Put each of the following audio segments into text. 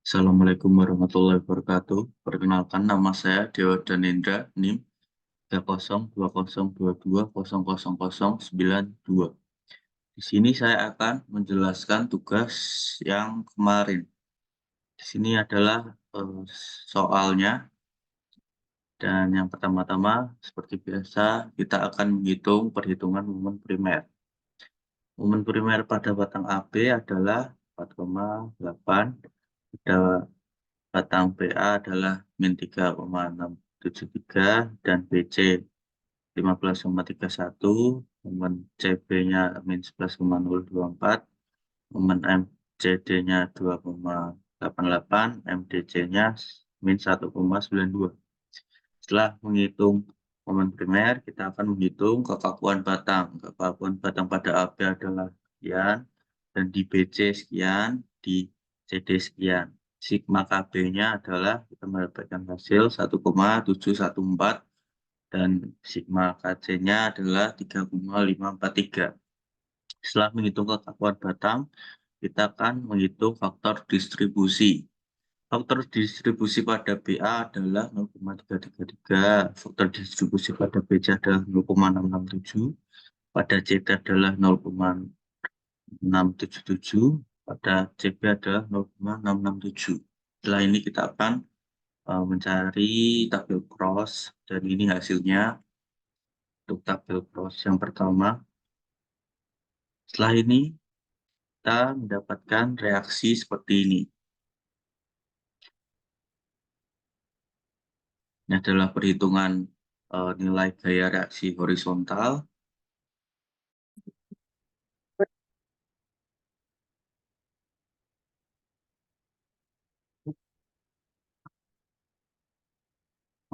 Assalamualaikum warahmatullahi wabarakatuh. Perkenalkan nama saya Dewa Danendra, NIM 302022000092. Di sini saya akan menjelaskan tugas yang kemarin. Di sini adalah soalnya, dan yang pertama-tama seperti biasa kita akan menghitung perhitungan momen primer. Momen primer pada batang AB adalah 4,8, pada batang PA adalah min 3,673 dan BC 15,31, momen CB-nya min 11,024, momen MCD-nya 2,88, MDC-nya min 1,92. Setelah menghitung momen primer, kita akan menghitung kekakuan batang. Kekakuan batang pada AB adalah sekian, dan di BC sekian, di CD sekian. Sigma KB-nya adalah kita mendapatkan hasil 1,714 dan sigma KC-nya adalah 3,543. Setelah menghitung kekakuan batang, kita akan menghitung faktor distribusi. Faktor distribusi pada BA adalah 0,333, faktor distribusi pada BC adalah 0,667, pada CD adalah 0,677, pada CB adalah 0,667. Setelah ini kita akan mencari tabel cross, dan ini hasilnya untuk tabel cross yang pertama. Setelah ini kita mendapatkan reaksi seperti ini. Ini adalah perhitungan nilai gaya reaksi horizontal.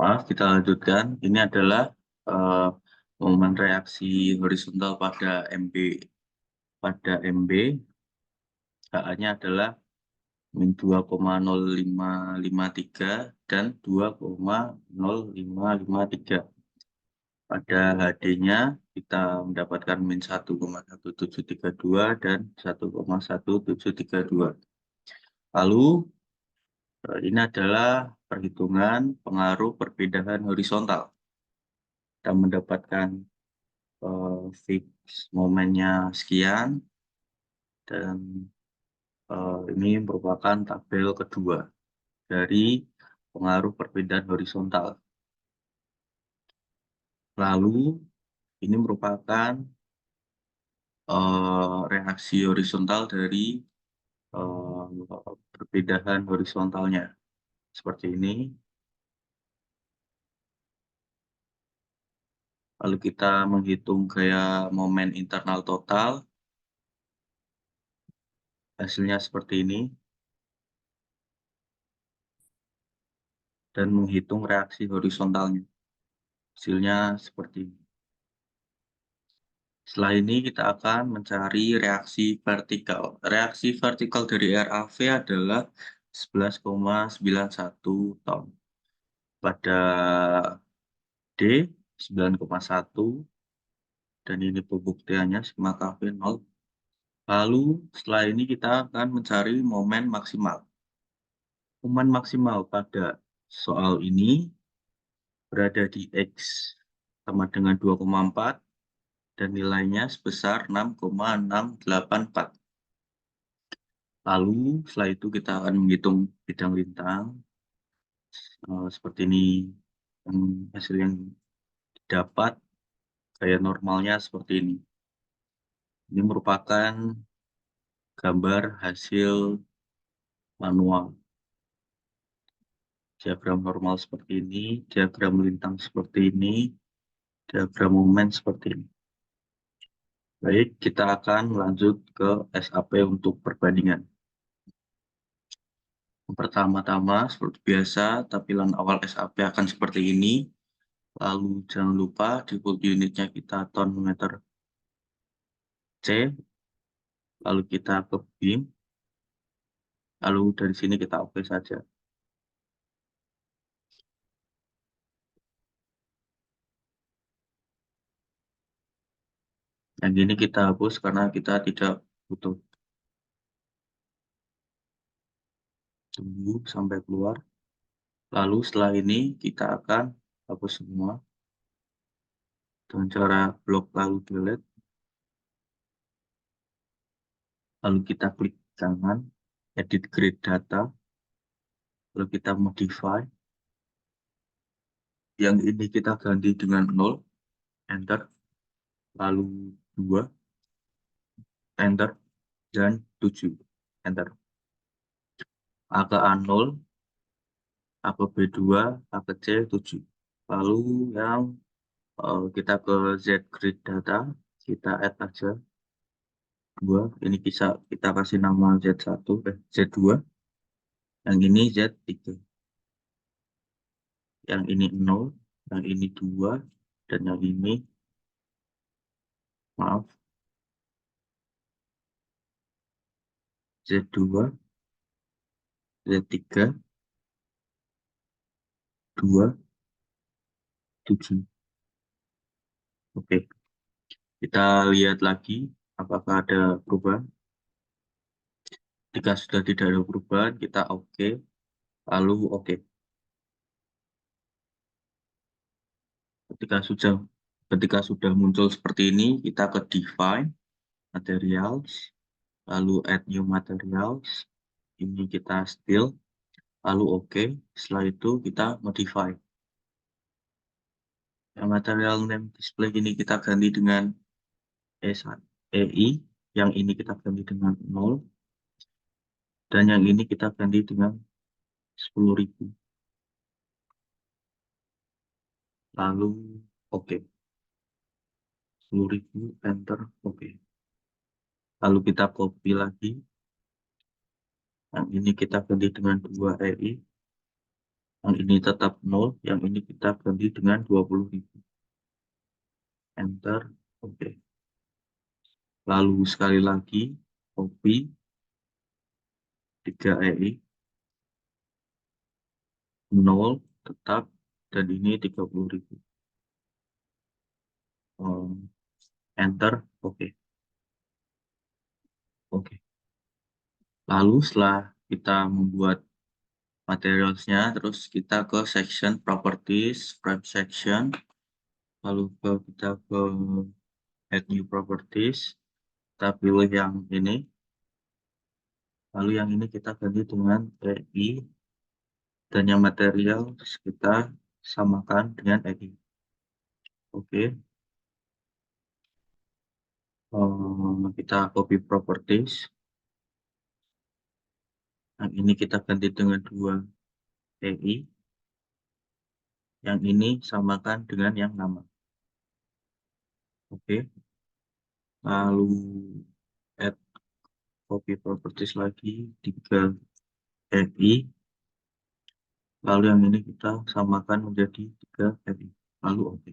Maaf, kita lanjutkan. Ini adalah momen reaksi horizontal pada MB. Pada MB, HA-nya adalah min 2,0553 dan 2,0553. Pada HD-nya kita mendapatkan min 1,1732 dan 1,1732. Lalu ini adalah perhitungan pengaruh perpindahan horizontal. Kita mendapatkan fix momennya sekian, dan ini merupakan tabel kedua dari pengaruh perpindahan horizontal. Lalu ini merupakan reaksi horizontal dari perpindahan horizontalnya seperti ini. Lalu kita menghitung gaya momen internal total, hasilnya seperti ini, dan menghitung reaksi horizontalnya, hasilnya seperti ini. Setelah ini kita akan mencari reaksi vertikal. Reaksi vertikal dari RAV adalah 11,91 ton. Pada D 9,1, dan ini pembuktiannya sigma KV 0. Lalu setelah ini kita akan mencari momen maksimal. Momen maksimal pada soal ini berada di X sama dengan 2,4 dan nilainya sebesar 6,684. Lalu setelah itu kita akan menghitung bidang lintang seperti ini, dan hasil yang didapat gaya normalnya seperti ini. Ini merupakan gambar hasil manual. Diagram normal seperti ini, diagram lintang seperti ini, diagram momen seperti ini. Baik, kita akan lanjut ke SAP untuk perbandingan. Pertama-tama, seperti biasa, tampilan awal SAP akan seperti ini. Lalu jangan lupa default unitnya kita ton meter C. Lalu kita ke BIM. Lalu dari sini kita oke saja. Yang ini kita hapus karena kita tidak butuh. tunggu sampai keluar. Lalu setelah ini kita akan hapus semua dengan cara blok lalu delete. Lalu kita klik kanan, edit grid data, lalu kita modify. Yang ini kita ganti dengan 0, enter, lalu 2, enter, dan 7, enter. A ke A0, A ke B2, A ke C 7. Lalu yang kita ke Z grid data, kita add aja 2. Ini kita kasih nama Z1, Z2. Yang ini Z3. Yang ini 0, yang ini 2, dan yang ini, maaf, Z2, Z3, 2, 7. Oke, kita lihat lagi apakah ada perubahan. Jika sudah tidak ada perubahan, kita oke, lalu oke. Ketika sudah muncul seperti ini, kita ke define materials, lalu add new materials. Ini kita still, lalu oke. Setelah itu kita modify. Yang material name display ini kita ganti dengan EI, yang ini kita ganti dengan 0, dan yang ini kita ganti dengan 10.000. Lalu oke. 10.000, enter, oke. Lalu kita copy lagi. Yang ini kita ganti dengan 2 EI. Yang ini tetap 0, yang ini kita ganti dengan 20.000. Enter, oke. Lalu sekali lagi, copy 3 EI. 0 tetap, dan ini 30.000. Enter, oke. Oke. Lalu setelah kita membuat materialsnya, terus kita ke section properties, frame section, lalu kita ke add new properties, kita pilih yang ini, lalu yang ini kita ganti dengan EI, dan yang material kita samakan dengan EI. Oke. Kita copy properties, yang ini kita ganti dengan 2 EI, yang ini samakan dengan yang nama. Oke. Lalu add copy properties lagi 3 EI, lalu yang ini kita samakan menjadi 3 EI, lalu oke.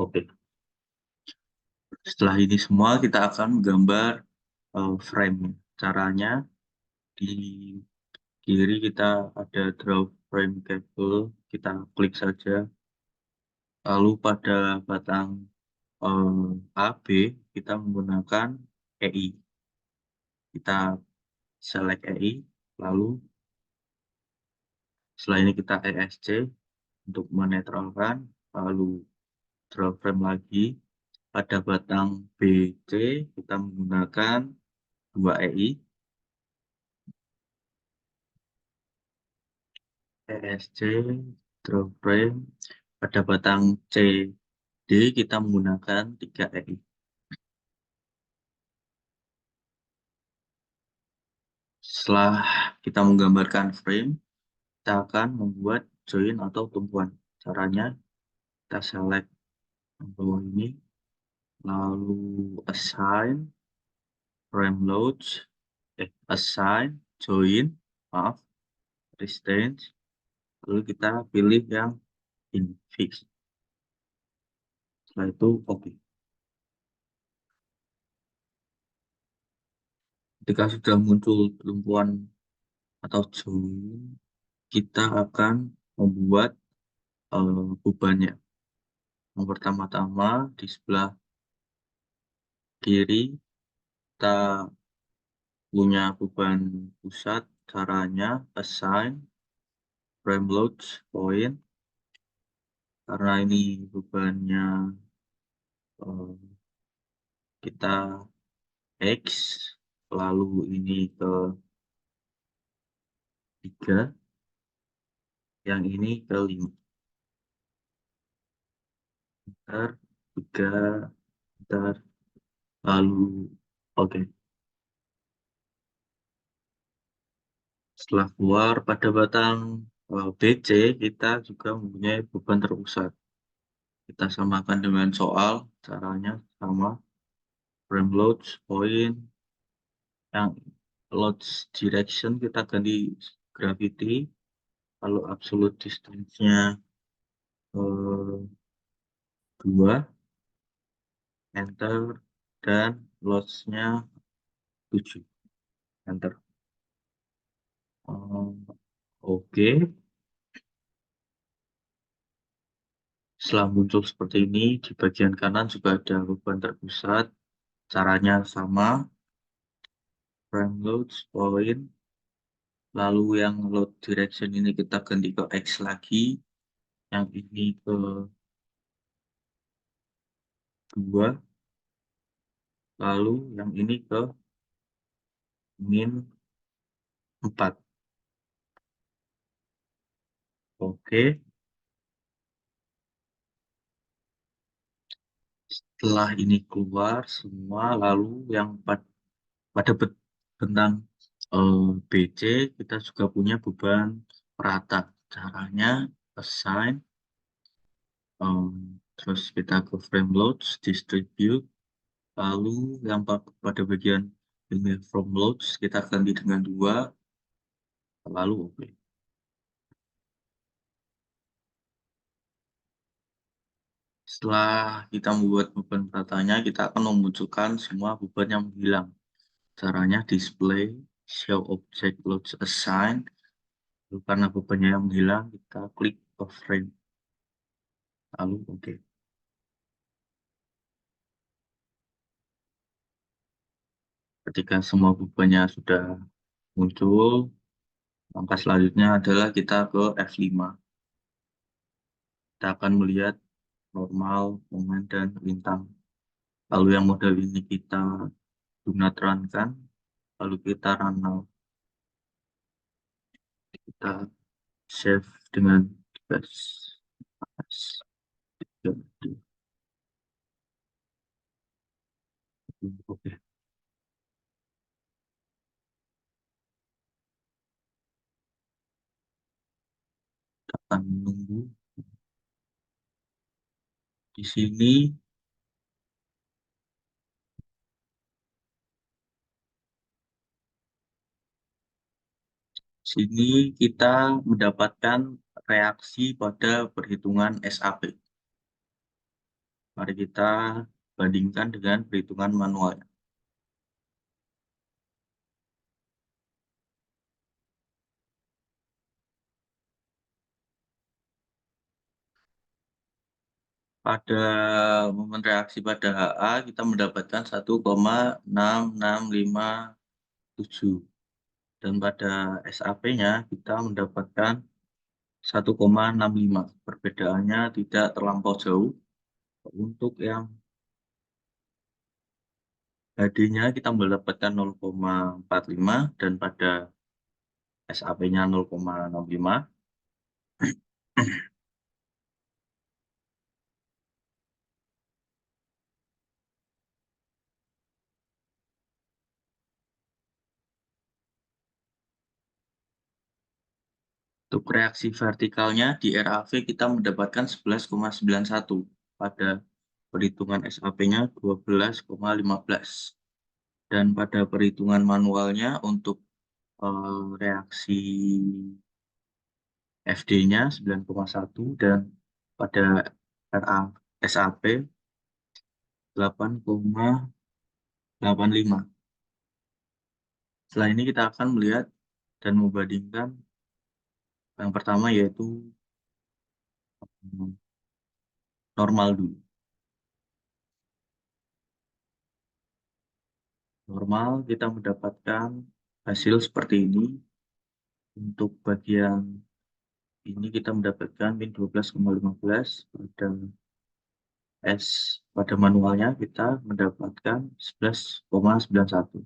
Oke. Setelah ini semua kita akan menggambar frame. Caranya di kiri kita ada draw frame cable, kita klik saja. Lalu pada batang AB kita menggunakan EI. Kita select EI, lalu setelah ini kita ESC untuk menetralkan, lalu draw frame lagi. Pada batang BC kita menggunakan 2 EI, ESC, draw frame. Pada batang CD kita menggunakan 3 EI. Setelah kita menggambarkan frame, kita akan membuat join atau tumpuan. Caranya kita select bawah ini, lalu assign frame loads, assign join, maaf, distance, lalu kita pilih yang in fix. Setelah itu oke. Ketika sudah muncul tumpuan atau join, kita akan membuat bebannya. Yang pertama-tama di sebelah kiri kita punya beban pusat caranya assign frame load point, karena ini bebannya kita X, lalu ini ke 3, yang ini ke 5. Ntar 3, ntar lalu oke. Setelah keluar pada batang BC, kita juga mempunyai beban terpusat. Kita samakan dengan soal, caranya sama. Frame load point, yang load direction kita ganti gravity, lalu absolute distance-nya 2, enter, dan loads-nya 7, enter. Oke. Setelah muncul seperti ini, di bagian kanan juga ada beban terpusat. Caranya sama, frame load point, lalu yang load direction ini kita ganti ke X lagi, yang ini ke 2, lalu yang ini ke min 4. Oke, setelah ini keluar semua, lalu yang pada bentang BC kita juga punya beban rata. Caranya assign, terus kita ke frame loads, distribute, lalu yang pada bagian ini frame loads kita ganti dengan 2, lalu oke. Setelah kita membuat beban ratanya, kita akan memunculkan semua beban yang menghilang. Caranya display show object loads assign. Lalu karena bebannya yang menghilang, kita klik ke frame, lalu oke. Ketika semua bebannya sudah muncul, langkah selanjutnya adalah kita ke F5. Kita akan melihat normal, momen, dan lintang. Lalu yang model ini kita do not run-kan, lalu kita run now. Kita save dengan device. Oke, kita akan menunggu. Di sini kita mendapatkan reaksi pada perhitungan SAP. Mari kita bandingkan dengan perhitungan manual. Pada momen reaksi pada HA, kita mendapatkan 1,6657. Dan pada SAP-nya, kita mendapatkan 1,65. Perbedaannya tidak terlampau jauh. Untuk yang HD-nya kita mendapatkan 0,45 dan pada SAP-nya 0,65. Untuk reaksi vertikalnya di RAV kita mendapatkan 11,91. Pada perhitungan SAP-nya 12,15. Dan pada perhitungan manualnya untuk reaksi FD-nya 9,1 dan pada SAP 8,85. Setelah ini kita akan melihat dan membandingkan yang pertama yaitu normal dulu. Normal kita mendapatkan hasil seperti ini. Untuk bagian ini kita mendapatkan min 12,15, pada manualnya kita mendapatkan 11,91.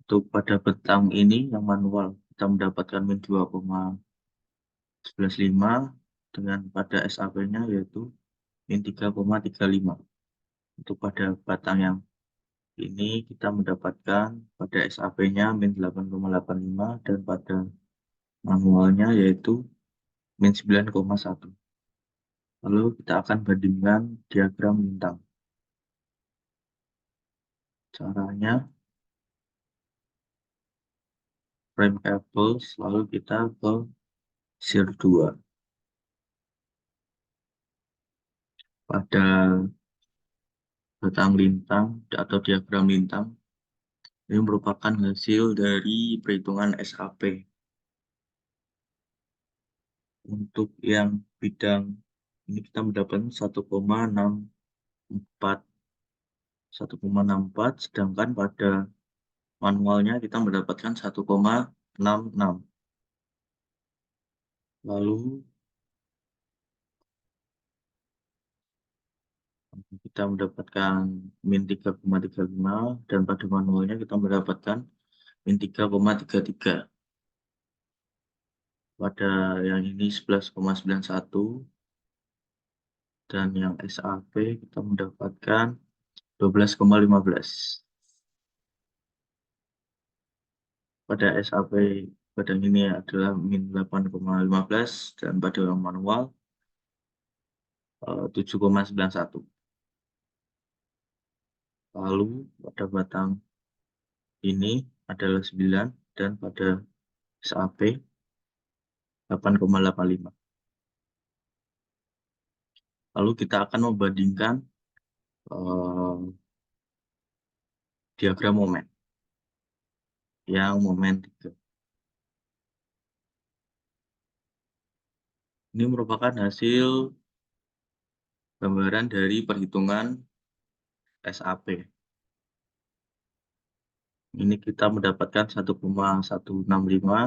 Untuk pada petang ini yang manual kita mendapatkan min 2,115 dengan pada SAP-nya yaitu min 3,35. Untuk pada batang yang ini kita mendapatkan pada SAP-nya min 8,85 dan pada manualnya yaitu min 9,1. Lalu kita akan bandingkan diagram bintang. Caranya frame cables, lalu kita ke shear 2. Pada batang lintang atau diagram lintang, ini merupakan hasil dari perhitungan SAP. Untuk yang bidang ini kita mendapatkan 1,64, sedangkan pada manualnya kita mendapatkan 1,66. Lalu kita mendapatkan min 3,35 dan pada manualnya kita mendapatkan min 3,33. Pada yang ini 11,91 dan yang SAP kita mendapatkan 12,15. Pada SAP pada ini adalah min 8,15 dan pada yang manual 7,91. Lalu pada batang ini adalah 9 dan pada SAP 8,85. Lalu kita akan membandingkan diagram momen yang momen 3. Ini merupakan hasil gambaran dari perhitungan SAP. Ini kita mendapatkan 1,165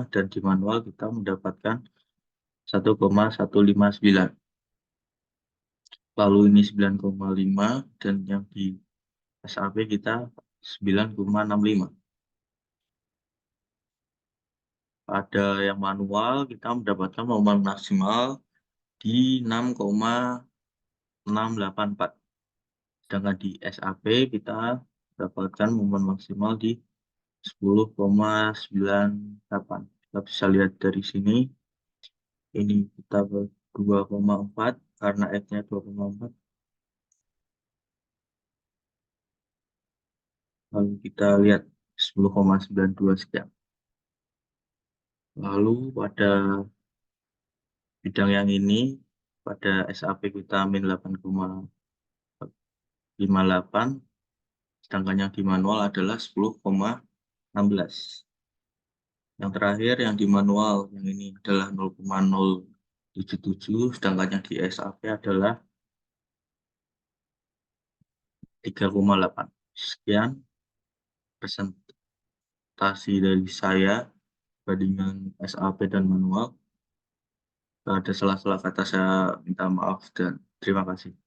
dan di manual kita mendapatkan 1,159. Lalu ini 9,5 dan yang di SAP kita 9,65. Pada yang manual kita mendapatkan momen maksimal di 6,684. Sedangkan di SAP kita mendapatkan momen maksimal di 10,98. Kita bisa lihat dari sini, ini kita 2,4 karena F-nya 2,4. Lalu kita lihat 10,92 sekian. Lalu pada bidang yang ini, pada SAP kita min 8,58, sedangkan yang di manual adalah 10,16. Yang terakhir yang di manual yang ini adalah 0,077, sedangkan yang di SAP adalah 3,8. Sekian presentasi dari saya bandingan SAP dan manual. Kalau ada salah-salah kata saya minta maaf dan terima kasih.